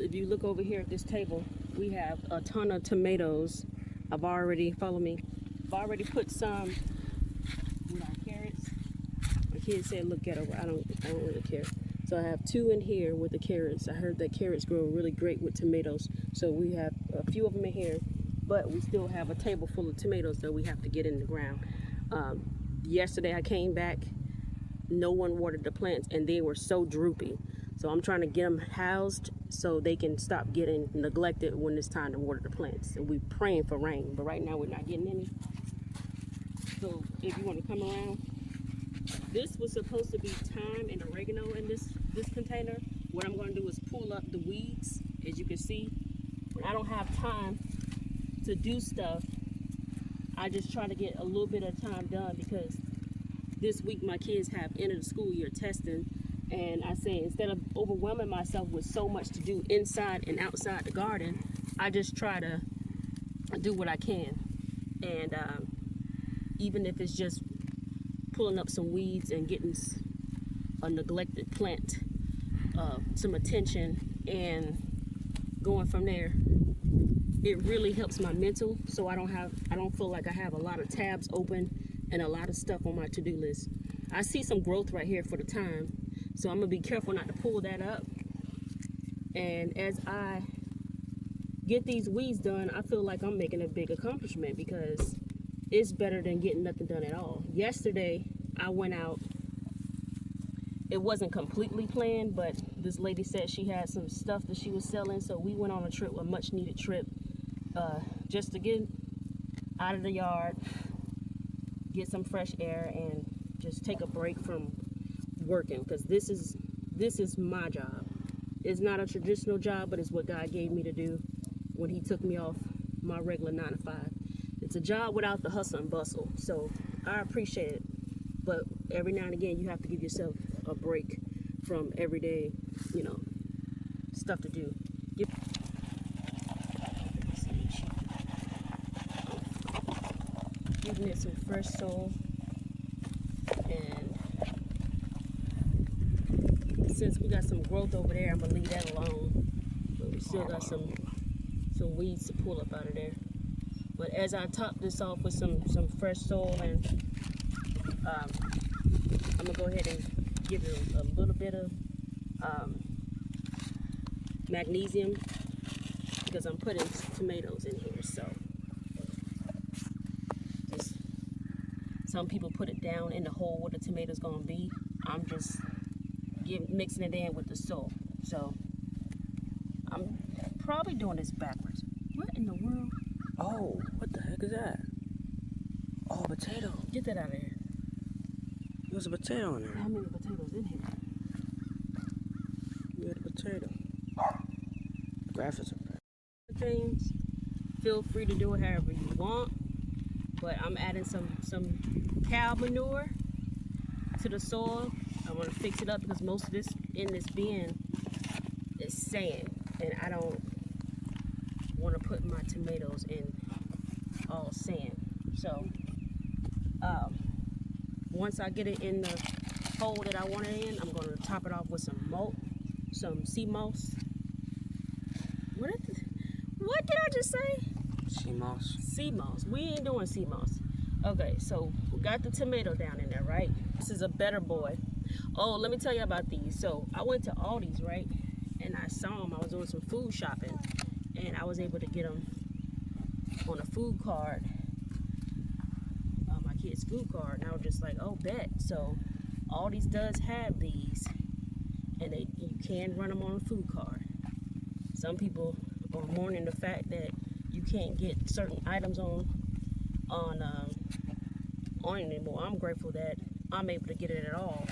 if you look over here at this table, we have a ton of tomatoes. Follow me. I've already put some with our carrots. My kids said look at over. I don't really care. So I have 2 in here with the carrots. I heard that carrots grow really great with tomatoes. So we have a few of them in here, but we still have a table full of tomatoes that we have to get in the ground. Yesterday I came back, no one watered the plants and they were so droopy. So I'm trying to get them housed so they can stop getting neglected when it's time to water the plants. And we're praying for rain, but right now we're not getting any. So if you want to come around, this was supposed to be thyme and oregano in this container. What I'm going to do is pull up the weeds. As you can see, when I don't have time to do stuff, I just try to get a little bit of time done, because this week my kids have end of the school year testing, and I say instead of overwhelming myself with so much to do inside and outside the garden, I just try to do what I can. And even if it's just pulling up some weeds and getting a neglected plant some attention and going from there, it really helps my mental, so I don't feel like I have a lot of tabs open and a lot of stuff on my to-do list. I see some growth right here for the thyme, so I'm gonna be careful not to pull that up. And as I get these weeds done, I feel like I'm making a big accomplishment, because it's better than getting nothing done at all. Yesterday I went out. It wasn't completely planned, but this lady said she had some stuff that she was selling, so we went on a trip, a much needed trip, just to get out of the yard, get some fresh air, and just take a break from working, because this is my job. It's not a traditional job, but it's what God gave me to do when he took me off my regular 9 to 5. It's a job without the hustle and bustle, so I appreciate it. But every now and again, you have to give yourself a break from everyday, stuff to do. Giving it some fresh soil, and since we got some growth over there, I'm gonna leave that alone. But we still got some weeds to pull up out of there. But as I top this off with some fresh soil, and I'm gonna go ahead and give it a little bit of magnesium, because I'm putting tomatoes in here. So some people put it down in the hole where the tomato's gonna be. I'm just mixing it in with the soil. So I'm probably doing this backwards. What in the world? Oh, what the heck is that? Oh, a potato. Get that out of here. There's a potato in there. How many potatoes in here? We had a potato. Graphics are bad. Things. Feel free to do it however you want. But I'm adding some cow manure to the soil. I want to fix it up, because most of this in this bin is sand, and I don't want to put my tomatoes in all sand. So once I get it in the hole that I want it in, I'm going to top it off with some mulch, some sea moss. What did I just say? Sea moss. Sea moss. We ain't doing sea moss. Okay, so we got the tomato down in there, right? This is a better boy. Oh, let me tell you about these. So I went to Aldi's, right? And I saw them. I was doing some food shopping, and I was able to get them on a food card, my kid's food card. And I was just like, oh, bet. So Aldi's does have these, and you can run them on a food card. Some people are mourning the fact that you can't get certain items on it anymore. I'm grateful that I'm able to get it at all.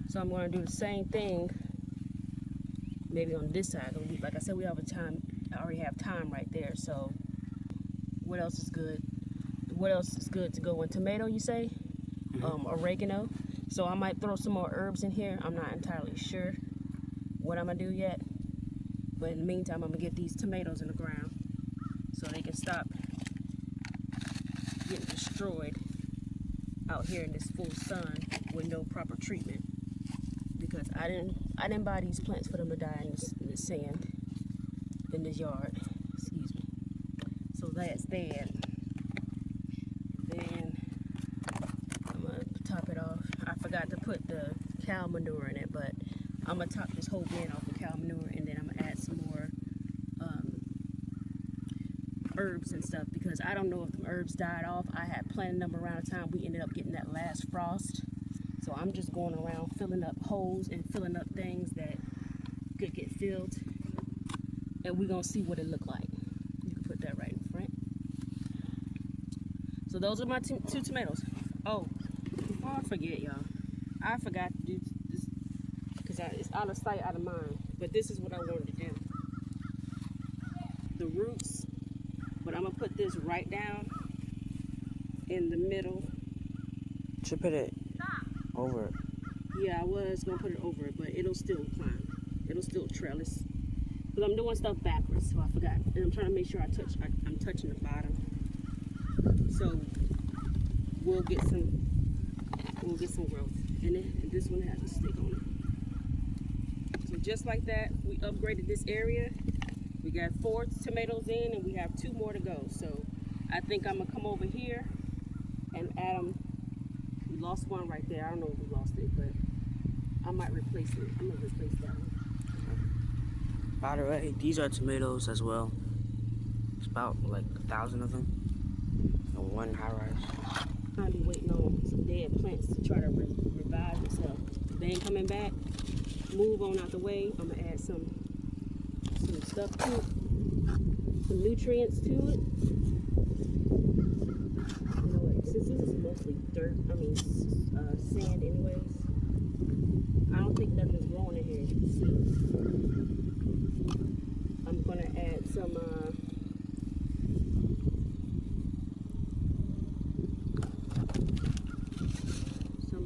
So I'm going to do the same thing maybe on this side. Like I said, we have I already have thyme right there. So what else is good? What else is good to go in? Tomato, you say? Oregano. So I might throw some more herbs in here. I'm not entirely sure what I'm gonna do yet, but in the meantime, I'm gonna get these tomatoes in the ground so they can stop getting destroyed out here in this full sun with no proper treatment, because I didn't buy these plants for them to die in the sand. in this yard. Excuse me. So that's that. Then I'm gonna top it off. I forgot to put the cow manure in it, but I'm gonna top this whole bin off with cow manure, and then I'm gonna add some more herbs and stuff, because I don't know if the herbs died off. I had planted them around the time we ended up getting that last frost. So I'm just going around filling up holes and filling up things that could get filled, and we're gonna see what it look like. You can put that right in front. So those are my two tomatoes. Oh, before I forget, y'all, I forgot to do this because it's out of sight, out of mind. But this is what I wanted to do. The roots, but I'm gonna put this right down in the middle. Should put it over it. Yeah, I was gonna put it over it, but it'll still climb. It'll still trellis. Because I'm doing stuff backwards, so I forgot. And I'm trying to make sure I'm touching the bottom. So we'll get some growth. And this one has a stick on it. So just like that, we upgraded this area. We got 4 tomatoes in, and we have 2 more to go. So I think I'm gonna come over here and add them. We lost one right there. I don't know if we lost it, but I might replace it. I'm gonna replace that one. By the way, these are tomatoes as well. It's about like 1,000 of them. And one high rise. I'll be waiting on some dead plants to try to revive itself. If they ain't coming back, move on out the way. I'm gonna add some stuff to it, some nutrients to it. You know what? Since this is mostly dirt, sand anyways, I don't think nothing's growing in here. You can see. I'm gonna add some of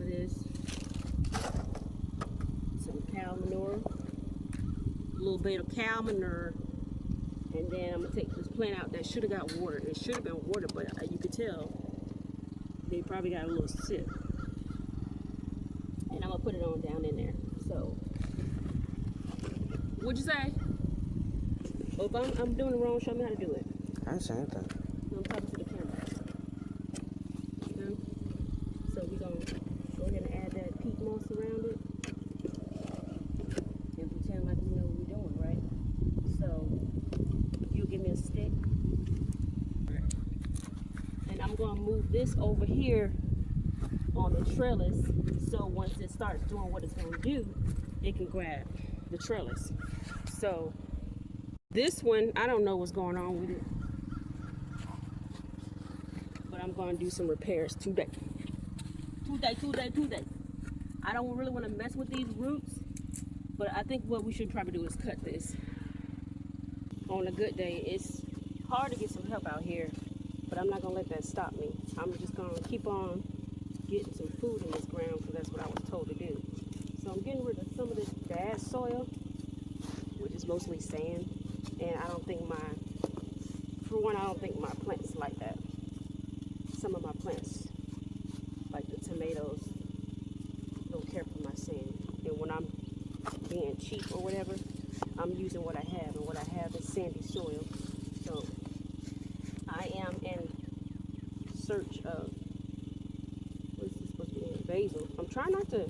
this, some cow manure, a little bit of cow manure, and then I'm gonna take this plant out that should have got watered. It should have been watered, but you could tell they probably got a little sip. And I'm gonna put it on down in there. So, what'd you say? Oh, if I'm doing it wrong, show me how to do it. I didn't say anything. I'm talking to the camera. Okay. So we're gonna go ahead and add that peat moss around it and pretend like we know what we're doing, right? So you'll give me a stick. And I'm gonna move this over here on the trellis, so once it starts doing what it's gonna do, it can grab the trellis. So this one, I don't know what's going on with it, but I'm gonna do some repairs today. I don't really want to mess with these roots, but I think what we should probably do is cut this. On a good day, it's hard to get some help out here, but I'm not gonna let that stop me. I'm just gonna keep on getting some food in this ground, because that's what I was told to do. So I'm getting rid of some of this bad soil, which is mostly sand, and I don't think for one, I don't think my plants like that. Some of my plants, like the tomatoes, don't care for my sand. And when I'm being cheap or whatever, I'm using what I have, and what I have is sandy soil. So I am in search of, what is this supposed to be? Basil. I'm trying not to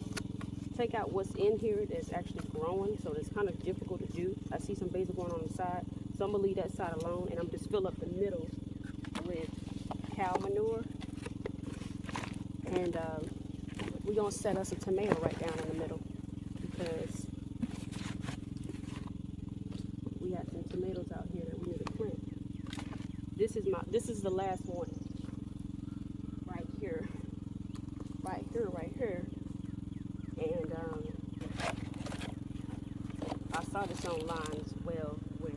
take out what's in here that's actually growing, so it's kind of difficult to do. I see some basil going on the side, so I'm gonna leave that side alone, and I'm just fill up the middle with cow manure. And we're gonna set us a tomato right down in the middle, because we have some tomatoes out here that we need to plant. This is the last one. Right here. And I saw this online as well, where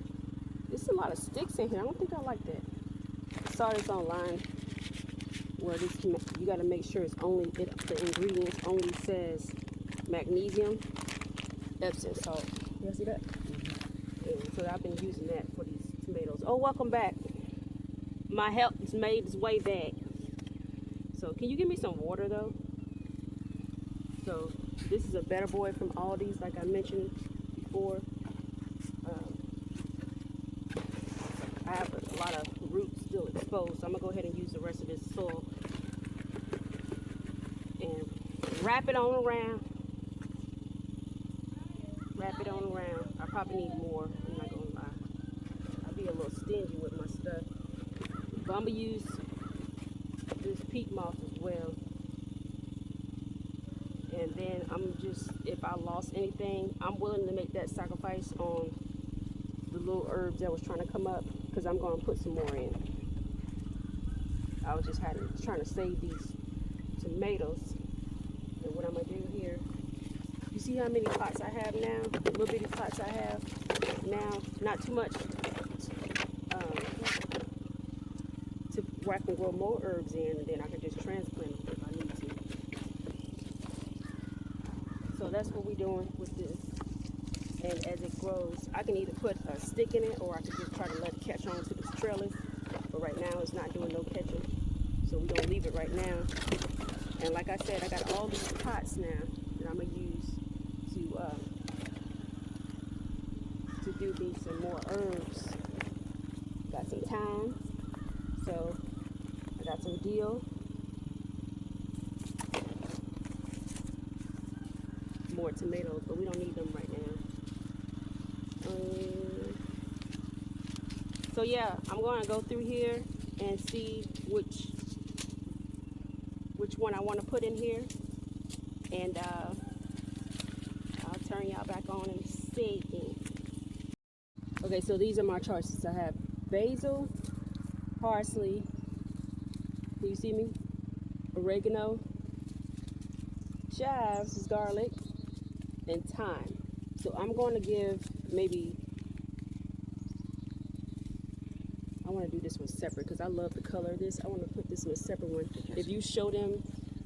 there's a lot of sticks in here. I don't think I like that. I saw this online where you got to make sure it's only the ingredients only says magnesium, Epsom salt. You see that? And so I've been using that for these tomatoes. Oh, welcome back. My help has made its way back. So can you give me some water though? So this is a Better Boy from Aldi's, like I mentioned before. I have a lot of roots still exposed, so I'm gonna go ahead and use the rest of this soil and wrap it on around. Wrap it on around. I probably need more, I'm not gonna lie. I'll be a little stingy with my stuff. But I'm gonna use this peat moss as well. And then I'm just, if I lost anything, I'm willing to make that sacrifice on the little herbs that was trying to come up, because I'm going to put some more in. I was just trying to save these tomatoes. And what I'm going to do here, you see how many pots I have now? The little bitty pots I have now, not too much, to where I can grow more herbs in, and then I can just transplant them if I need to. So that's what we're doing with this. And as it grows, I can either put a stick in it, or I can just try to let it catch on to this trellis. But right now it's not doing no catching, so we're gonna leave it right now. And like I said, I got all these pots now that I'm gonna use to do me some more herbs. Got some thyme, so I got some dill, more tomatoes, but we don't need them right now. So yeah, I'm going to go through here and see which one I want to put in here, and I'll turn y'all back on in a second. Okay, so these are my choices. I have basil, parsley, do you see me? Oregano, chives is garlic, and thyme. So I'm going to give maybe, I want to do this one separate because I love the color of this. I want to put this in a separate one. If you show them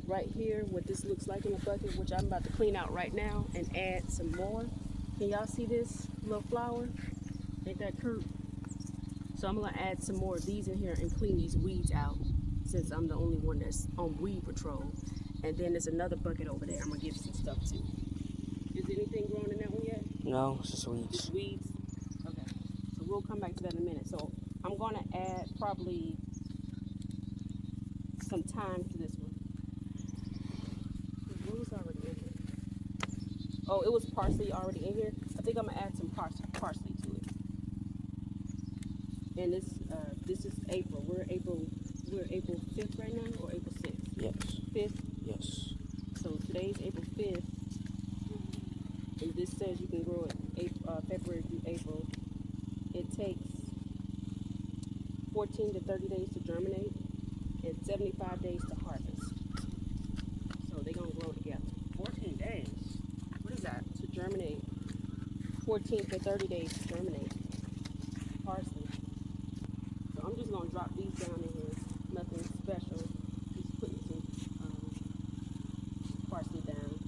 right here what this looks like in a bucket, which I'm about to clean out right now and add some more. Can y'all see this little flower? Ain't that cute? So I'm going to add some more of these in here and clean these weeds out, since I'm the only one that's on weed patrol. And then there's another bucket over there I'm going to give some stuff to. Is anything growing in that one yet? No, it's just weeds. Just weeds? Okay. So we'll come back to that in a minute. So I'm going to add probably some thyme to this one. What was already in here? Oh, it was parsley already in here. I think I'm going to add some parsley to it. And this is April. We're April 5th right now, or April 6th? Yes. 5th? Yes. So today's April 5th. And this says you can grow it February through April. It takes 14 to 30 days to germinate and 75 days to harvest. So they're going to grow together. 14 days? What is that? To germinate. 14 to 30 days to germinate. Parsley. So I'm just going to drop these down in here. Nothing special. Just putting some parsley down.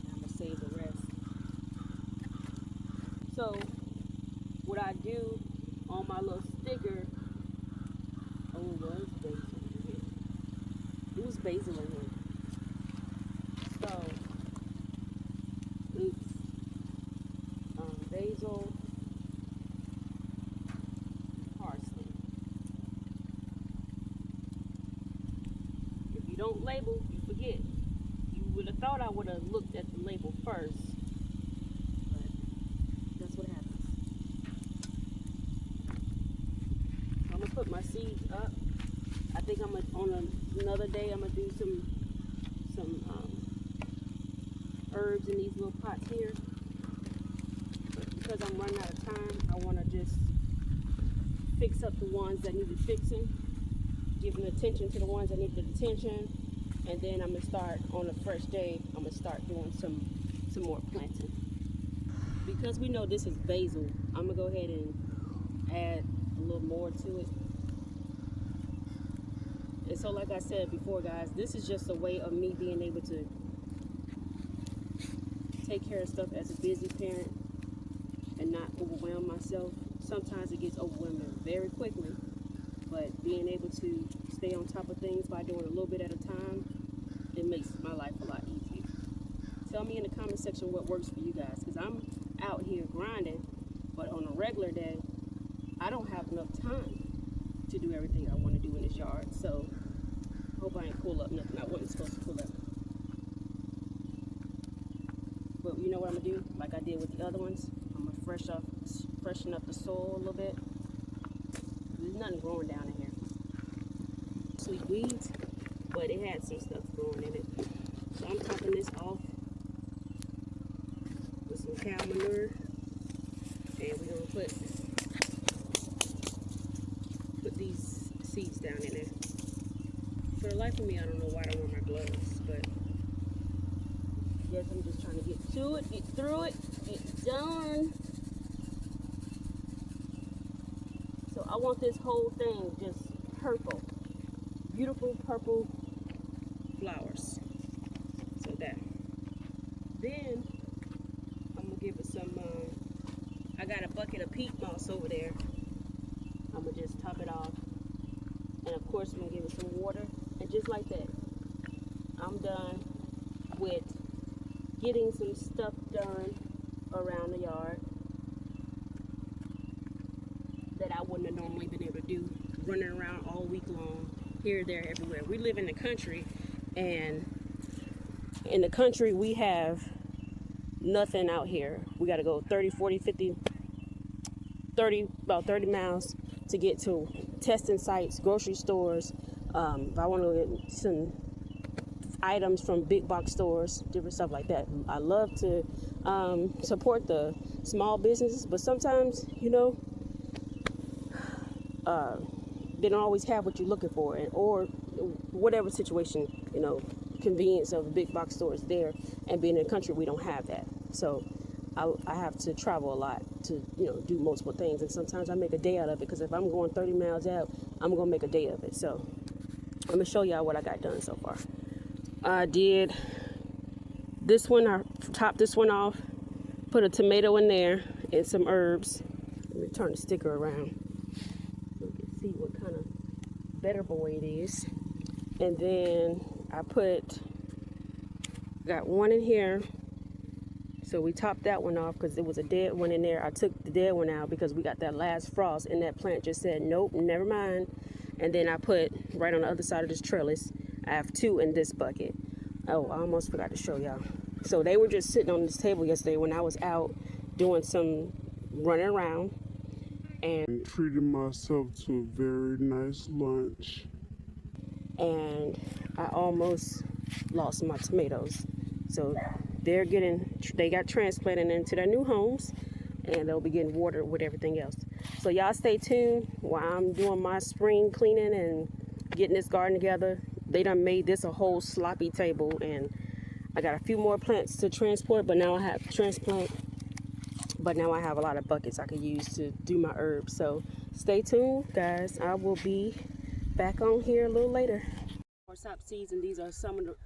I'm going to save the rest. So what I do on my little sticker, oh, it was basil in here. It was basil in here. So, it's basil, parsley. If you don't label, you forget. You would have thought I would have looked at the label first, but that's what happens. So I'm gonna put my seeds up. I think I'm gonna, on another day, I'm gonna do some herbs in these little pots here. But because I'm running out of time, I want to just fix up the ones that needed fixing, giving attention to the ones that needed attention, and then I'm gonna start on a fresh day. I'm gonna start doing some more planting. Because we know this is basil, I'm gonna go ahead and add a little more to it. And so, like I said before, guys, this is just a way of me being able to take care of stuff as a busy parent and not overwhelm myself. Sometimes it gets overwhelming very quickly, but being able to stay on top of things by doing a little bit at a time, it makes my life a lot easier. Tell me in the comment section what works for you guys, because I'm out here grinding, but on a regular day, I don't have enough time to do everything I want to do in this yard. So I hope I ain't pull up nothing I wasn't supposed to pull up. But you know what I'm gonna do? Like I did with the other ones, I'm gonna freshen up the soil a little bit. There's nothing growing down in here. Sweet weeds, but it had some stuff growing in it. So I'm topping this off with some cow manure, and we're gonna put these seeds down in there. For the life of me, I don't know why I don't wear my gloves, but yes, I'm just trying to get to it, get through it, get done. So I want this whole thing just purple, beautiful purple flowers. So that. Then I'm gonna give it some. I got a bucket of peat moss over there. I'm gonna just top it off, and of course I'm gonna give it some water, and just like that, I'm done with getting some stuff done around the yard that I wouldn't have normally been able to do, running around all week long, here, there, everywhere. We live in the country, and in the country we have nothing out here. We got to go 30, 40, 50, 30, about 30 miles to get to testing sites, grocery stores. If I want to get some items from big box stores, different stuff like that. I love to support the small businesses, but sometimes, you know, they don't always have what you're looking for, or whatever situation, you know, convenience of a big box store is there, and being in the country, we don't have that. So I have to travel a lot to, you know, do multiple things, and sometimes I make a day out of it, because if I'm going 30 miles out, I'm gonna make a day of it. So I'm gonna show y'all what I got done so far. I did this one, I topped this one off, put a tomato in there and some herbs. Let me turn the sticker around so you can see what kind of better boy it is. And then I got one in here. So we topped that one off because there was a dead one in there. I took the dead one out because we got that last frost, and that plant just said, nope, never mind. And then I put right on the other side of this trellis, I have two in this bucket. Oh, I almost forgot to show y'all. So they were just sitting on this table yesterday when I was out doing some running around and treated myself to a very nice lunch. And I almost lost my tomatoes. So they got transplanted into their new homes, and they'll be getting watered with everything else. So y'all stay tuned while I'm doing my spring cleaning and getting this garden together. They done made this a whole sloppy table, and I got a few more plants to transport, but now I have a lot of buckets I can use to do my herbs. So stay tuned, guys. I will be back on here a little later. More sop seeds, and these are some of the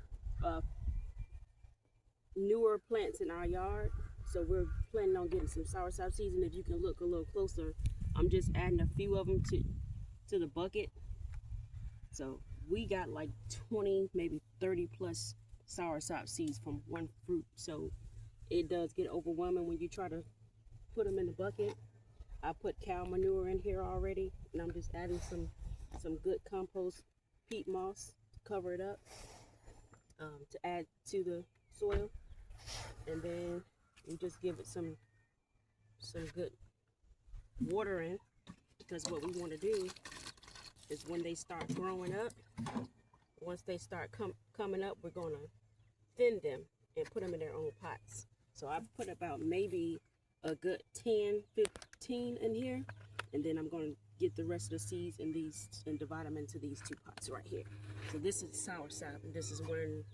newer plants in our yard. So we're planning on getting some soursop seeds, and if you can look a little closer, I'm just adding a few of them to the bucket. So we got like 20, maybe 30 plus soursop seeds from one fruit. So it does get overwhelming when you try to put them in the bucket. I put cow manure in here already, and I'm just adding some good compost peat moss to cover it up, to add to the soil. And then we just give it some good watering, because what we want to do is when they start growing up, once they start coming up, we're going to thin them and put them in their own pots. So I put about maybe a good 10, 15 in here, and then I'm going to get the rest of the seeds in these and divide them into these two pots right here. So this is soursop, and this is one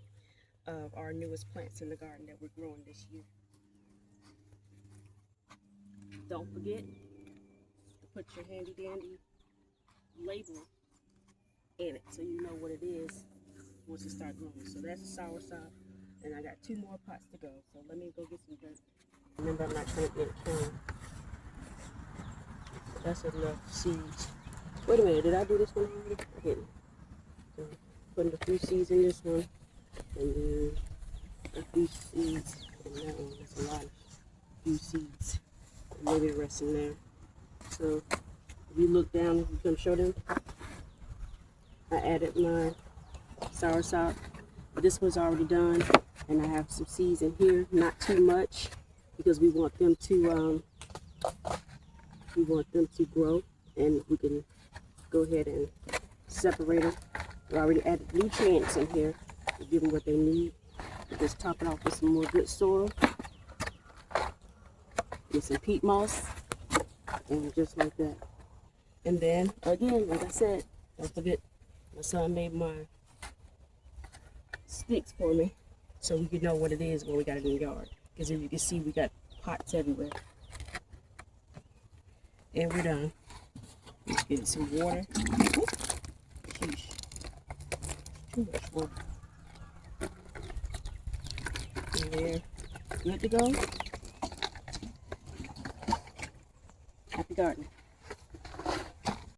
of our newest plants in the garden that we're growing this year. Don't forget to put your handy dandy label in it so you know what it is once it starts growing. So that's soursop, and I got 2 more pots to go. So let me go get some dirt. Remember, I'm not trying to get a camera. That's enough seeds. Wait a minute, did I do this one already? I didn't. So putting a few seeds in this one, and then a few seeds in that one. That's a lot of few seeds. And maybe the rest in there. So If you look down, you can show them. I added my soursop. This was already done, and I have some seeds in here, not too much, because we want them to grow, and we can go ahead and separate them. We already added nutrients in here to give them what they need. Just top it off with some more good soil, with some peat moss, and just like that. And then again, like I said, don't forget, my son made my sticks for me, so we can know what it is when we got it in the yard. Because as you can see, we got pots everywhere. And we're done. Let's get some water. Sheesh. Too much water. And there. Good to go. Happy gardening.